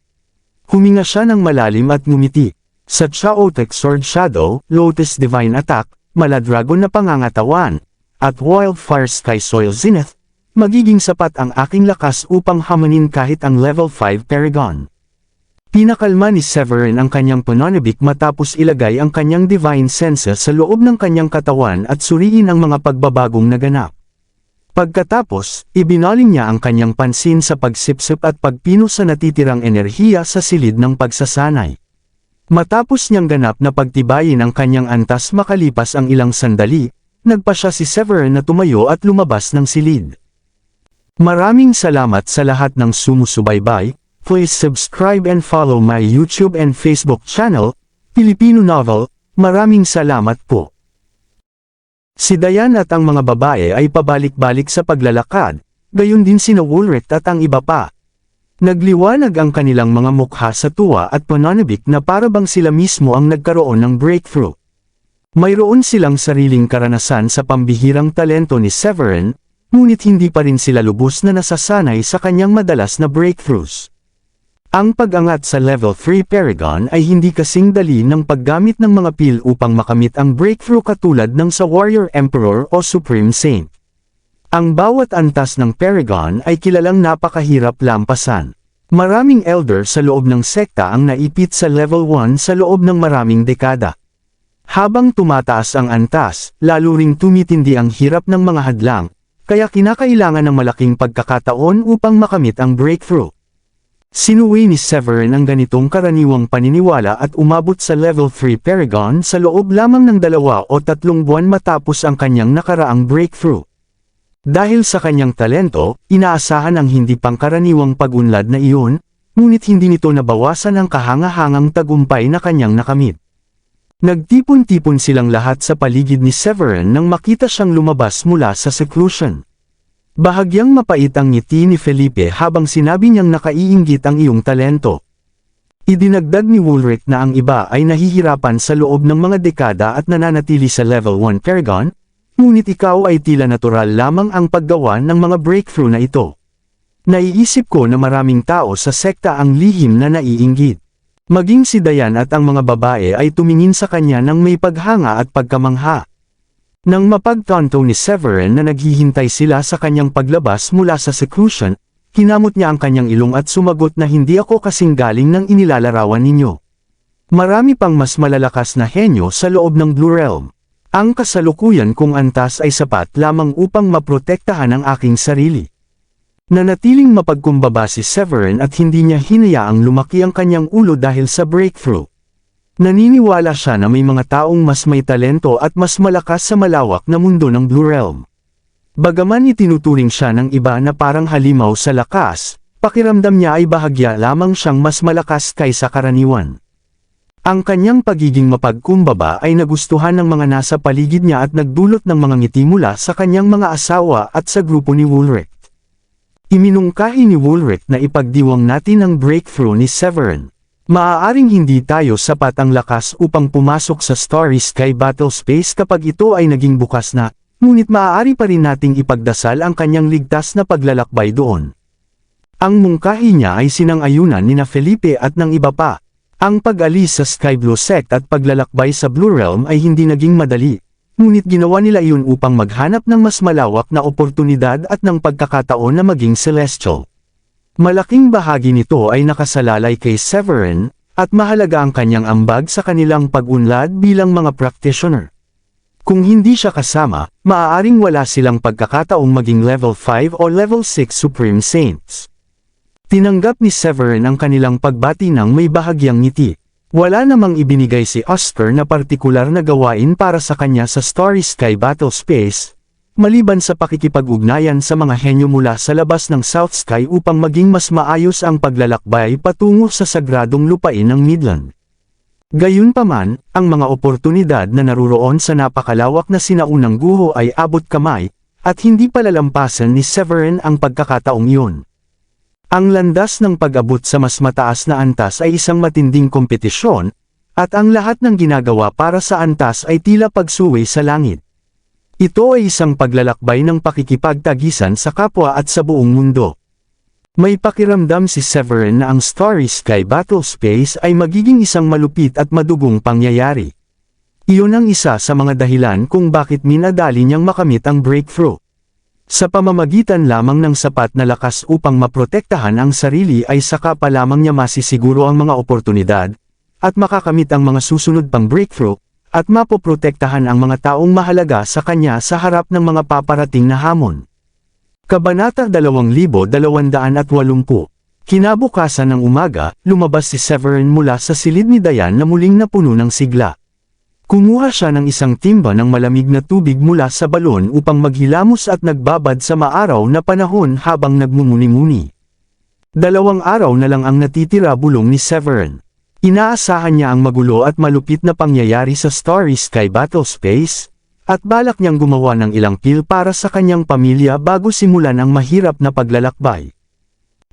Huminga siya ng malalim at ngumiti. Sa Chaotic Sword Shadow, Lotus Divine Attack, Maladragon na pangangatawan, at Wildfire Sky Soil Zenith, magiging sapat ang aking lakas upang hamanin kahit ang level 5 Paragon. Pinakalma ni Severin ang kanyang pananabik matapos ilagay ang kanyang Divine Senses sa loob ng kanyang katawan at suriin ang mga pagbabagong naganap. Pagkatapos, ibinaling niya ang kanyang pansin sa pagsipsip at pagpino sa natitirang enerhiya sa silid ng pagsasanay. Matapos niyang ganap na pagtibayin ang kanyang antas makalipas ang ilang sandali, nagpa siya si Severin na tumayo at lumabas ng silid. Maraming salamat sa lahat ng sumusubaybay. Please subscribe and follow my YouTube and Facebook channel, Filipino Novel. Maraming salamat po. Si Diane at ang mga babae ay pabalik-balik sa paglalakad, gayon din sina Woolrich at ang iba pa. Nagliwanag ang kanilang mga mukha sa tuwa at pananabik na parabang sila mismo ang nagkaroon ng breakthrough. Mayroon silang sariling karanasan sa pambihirang talento ni Severin, ngunit hindi pa rin sila lubos na nasasanay sa kanyang madalas na breakthroughs. Ang pag-angat sa level 3 Paragon ay hindi kasing dali ng paggamit ng mga pil upang makamit ang breakthrough katulad ng sa Warrior Emperor o Supreme Saint. Ang bawat antas ng Paragon ay kilalang napakahirap lampasan. Maraming elder sa loob ng sekta ang naipit sa level 1 sa loob ng maraming dekada. Habang tumataas ang antas, lalo ring tumitindi ang hirap ng mga hadlang, kaya kinakailangan ng malaking pagkakataon upang makamit ang breakthrough. Sinuwi ni Severin ang ganitong karaniwang paniniwala at umabot sa level 3 Paragon sa loob lamang ng 2 o 3 buwan matapos ang kanyang nakaraang breakthrough. Dahil sa kanyang talento, inaasahan ang hindi pangkaraniwang pag-unlad na iyon, ngunit hindi nito nabawasan ang kahangahangang tagumpay na kanyang nakamit. Nagtipon-tipon silang lahat sa paligid ni Severin nang makita siyang lumabas mula sa seclusion. Bahagyang mapait ang ngiti ni Felipe habang sinabi niyang nakaiinggit ang iyong talento. Idinagdag ni Woolrich na ang iba ay nahihirapan sa loob ng mga dekada at nananatili sa level 1 Paragon, ngunit ikaw ay tila natural lamang ang paggawa ng mga breakthrough na ito. Naiisip ko na maraming tao sa sekta ang lihim na naiinggit. Maging si Diane at ang mga babae ay tumingin sa kanya ng may paghanga at pagkamangha. Nang mapagtanto ni Severin na naghihintay sila sa kanyang paglabas mula sa seclusion, kinamot niya ang kanyang ilong at sumagot na hindi ako kasing galing ng inilalarawan ninyo. Marami pang mas malalakas na henyo sa loob ng Blue Realm. Ang kasalukuyan kong antas ay sapat lamang upang maprotektahan ang aking sarili. Nanatiling mapagkumbaba si Severin at hindi niya hinayaang lumaki ang kanyang ulo dahil sa breakthrough. Naniniwala siya na may mga taong mas may talento at mas malakas sa malawak na mundo ng Blue Realm. Bagaman itinuturing siya ng iba na parang halimaw sa lakas, pakiramdam niya ay bahagya lamang siyang mas malakas kaysa karaniwan. Ang kanyang pagiging mapagkumbaba ay nagustuhan ng mga nasa paligid niya at nagdulot ng mga ngiti mula sa kanyang mga asawa at sa grupo ni Woolrich. Iminungkahi ni Woolrich na ipagdiwang natin ang breakthrough ni Severin. Maaaring hindi tayo sapat ang lakas upang pumasok sa Starry Sky Battle Space kapag ito ay naging bukas na, ngunit maaari pa rin nating ipagdasal ang kanyang ligtas na paglalakbay doon. Ang mungkahi niya ay sinang-ayunan nina Felipe at ng iba pa. Ang pag-alis sa Sky Blue Sect at paglalakbay sa Blue Realm ay hindi naging madali, ngunit ginawa nila iyon upang maghanap ng mas malawak na oportunidad at ng pagkakataon na maging celestial. Malaking bahagi nito ay nakasalalay kay Severin, at mahalaga ang kanyang ambag sa kanilang pag-unlad bilang mga practitioner. Kung hindi siya kasama, maaaring wala silang pagkakataong maging level 5 o level 6 Supreme Saints. Tinanggap ni Severin ang kanilang pagbati ng may bahagyang ngiti. Wala namang ibinigay si Oscar na partikular na gawain para sa kanya sa Starry Sky Battle Space, maliban sa pakikipag-ugnayan sa mga henyo mula sa labas ng South Sky upang maging mas maayos ang paglalakbay patungo sa sagradong lupain ng Midland. Gayunpaman, ang mga oportunidad na naruroon sa napakalawak na sinaunang guho ay abot kamay, at hindi palalampasan ni Severin ang pagkakataong iyon. Ang landas ng pag-abot sa mas mataas na antas ay isang matinding kompetisyon, at ang lahat ng ginagawa para sa antas ay tila pagsuwi sa langit. Ito ay isang paglalakbay ng pakikipagtagisan sa kapwa at sa buong mundo. May pakiramdam si Severin na ang Starry Sky Battle Space ay magiging isang malupit at madugong pangyayari. Iyon ang isa sa mga dahilan kung bakit minadali niyang makamit ang breakthrough. Sa pamamagitan lamang ng sapat na lakas upang maprotektahan ang sarili ay saka pa lamang niya masisiguro ang mga oportunidad, at makakamit ang mga susunod pang breakthrough, at mapoprotektahan ang mga taong mahalaga sa kanya sa harap ng mga paparating na hamon. Kabanata 2280. Kinabukasan ng umaga, lumabas si Severin mula sa silid ni Diane na muling napuno ng sigla. Kumuha siya ng isang timba ng malamig na tubig mula sa balon upang maghilamos at nagbabad sa maaraw na panahon habang nagmumuni-muni. 2 araw na lang ang natitira, bulong ni Severin. Inaasahan niya ang magulo at malupit na pangyayari sa Starry Sky Battle Space, at balak niyang gumawa ng ilang pil para sa kanyang pamilya bago simulan ang mahirap na paglalakbay.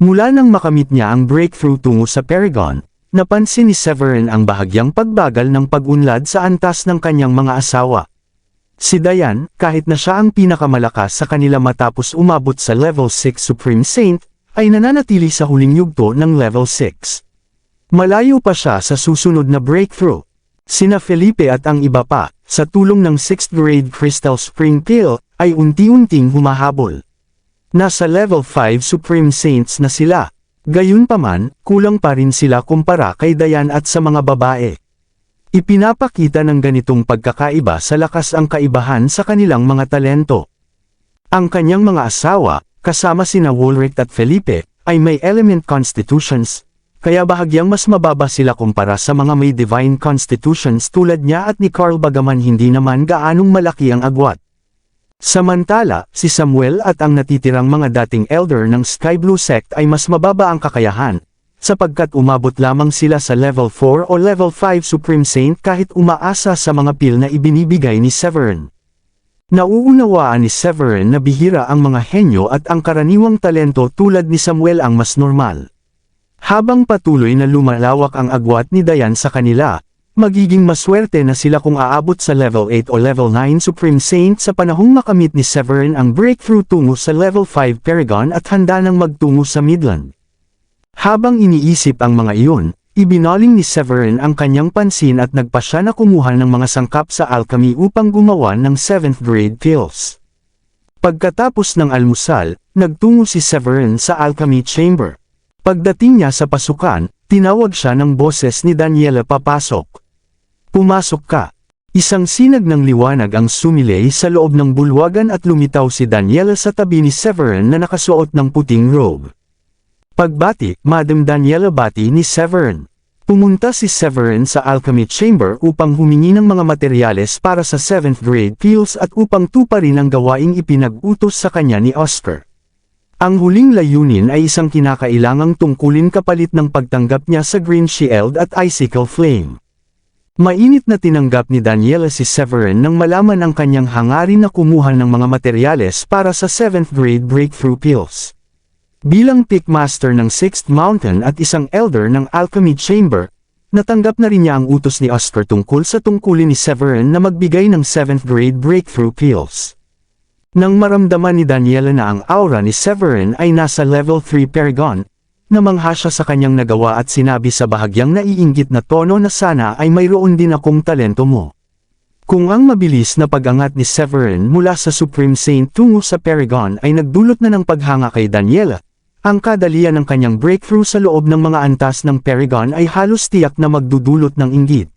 Mula nang makamit niya ang breakthrough tungo sa Paragon, napansin ni Severin ang bahagyang pagbagal ng pag-unlad sa antas ng kanyang mga asawa. Si Diane, kahit na siya ang pinakamalakas sa kanila matapos umabot sa level 6 Supreme Saint, ay nananatili sa huling yugto ng level 6. Malayo pa siya sa susunod na breakthrough. Sina Felipe at ang iba pa, sa tulong ng 6th grade Crystal Spring Pill, ay unti-unting humahabol. Nasa level 5 Supreme Saints na sila. Gayunpaman, kulang pa rin sila kumpara kay Diane at sa mga babae. Ipinapakita ng ganitong pagkakaiba sa lakas ang kaibahan sa kanilang mga talento. Ang kanyang mga asawa, kasama sina Woolrich at Felipe, ay may element constitutions, kaya bahagyang mas mababa sila kumpara sa mga may divine constitutions tulad niya at ni Carl, bagaman hindi naman gaanong malaki ang agwat. Samantala, si Samuel at ang natitirang mga dating elder ng Sky Blue Sect ay mas mababa ang kakayahan, sapagkat umabot lamang sila sa level 4 o level 5 Supreme Saint kahit umaasa sa mga pil na ibinibigay ni Severin. Nauunawaan ni Severin na bihira ang mga henyo at ang karaniwang talento tulad ni Samuel ang mas normal. Habang patuloy na lumalawak ang agwat ni Diane sa kanila, magiging maswerte na sila kung aabot sa level 8 o level 9 Supreme Saint sa panahong makamit ni Severin ang breakthrough tungo sa level 5 Paragon at handa nang magtungo sa Midland. Habang iniisip ang mga iyon, ibinaling ni Severin ang kanyang pansin at nagpasya na kumuha ng mga sangkap sa alchemy upang gumawa ng 7th grade pills. Pagkatapos ng almusal, nagtungo si Severin sa alchemy chamber. Pagdating niya sa pasukan, tinawag siya ng boses ni Daniela, "Papasok. Pumasok ka." Isang sinag ng liwanag ang sumilay sa loob ng bulwagan at lumitaw si Daniela sa tabi ni Severin na nakasuot ng puting robe. Pagbati, "Madam Daniela," bati ni Severin. Pumunta si Severin sa alchemy chamber upang humingi ng mga materyales para sa 7th grade pills at upang tuparin ang gawaing ipinag-utos sa kanya ni Oscar. Ang huling layunin ay isang kinakailangang tungkulin kapalit ng pagtanggap niya sa Green Shield at Icicle Flame. Mainit na tinanggap ni Daniela si Severin nang malaman ang kanyang hangarin na kumuha ng mga materyales para sa 7th grade breakthrough pills. Bilang pickmaster ng 6th Mountain at isang elder ng Alchemy Chamber, natanggap na rin niya ang utos ni Oscar tungkol sa tungkulin ni Severin na magbigay ng 7th grade breakthrough pills. Nang maramdaman ni Daniela na ang aura ni Severin ay nasa level 3 Paragon, namangha siya sa kanyang nagawa at sinabi sa bahagyang naiinggit na tono na sana ay mayroon din akong talento mo. Kung ang mabilis na pag-angat ni Severin mula sa Supreme Saint tungo sa Paragon ay nagdulot na ng paghanga kay Daniela, ang kadalian ng kanyang breakthrough sa loob ng mga antas ng Paragon ay halos tiyak na magdudulot ng inggit.